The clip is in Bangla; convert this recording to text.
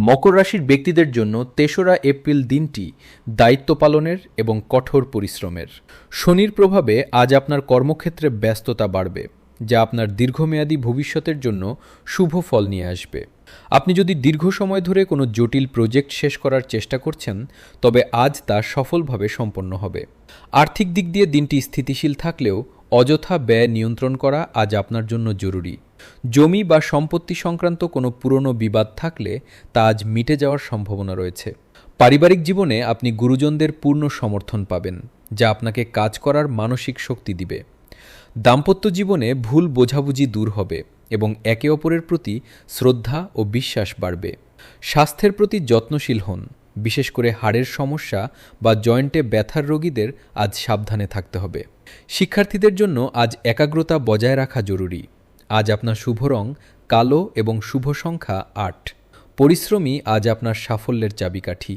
মকর রাশির ব্যক্তিদের জন্য ৩রা এপ্রিল দিনটি দায়িত্ব পালনের এবং কঠোর পরিশ্রমের। শনির প্রভাবে আজ আপনার কর্মক্ষেত্রে ব্যস্ততা বাড়বে, যা আপনার দীর্ঘমেয়াদী ভবিষ্যতের জন্য শুভ ফল নিয়ে আসবে। আপনি যদি দীর্ঘ সময় ধরে কোনো জটিল প্রজেক্ট শেষ করার চেষ্টা করছেন, তবে আজ তা সফলভাবে সম্পন্ন হবে। আর্থিক দিক দিয়ে দিনটি স্থিতিশীল থাকলেও অযথা ব্যয় নিয়ন্ত্রণ করা আজ আপনার জন্য জরুরি। জমি বা সম্পত্তি সংক্রান্ত কোনো পুরনো বিবাদ থাকলে তা আজ মিটে যাওয়ার সম্ভাবনা রয়েছে। পারিবারিক জীবনে আপনি গুরুজনদের পূর্ণ সমর্থন পাবেন, যা আপনাকে কাজ করার মানসিক শক্তি দিবে। দাম্পত্য জীবনে ভুল বোঝাবুঝি দূর হবে এবং একে অপরের প্রতি শ্রদ্ধা ও বিশ্বাস বাড়বে। স্বাস্থ্যের প্রতি যত্নশীল হন, বিশেষ করে হাড়ের সমস্যা বা জয়েন্টে ব্যথার রোগীদের আজ সাবধানে থাকতে হবে। শিক্ষার্থীদের জন্য আজ একাগ্রতা বজায় রাখা জরুরি। আজ আপনার শুভ রং কালো এবং শুভ সংখ্যা ৮। পরিশ্রমী আজ আপনার সাফল্যের চাবিকাঠি।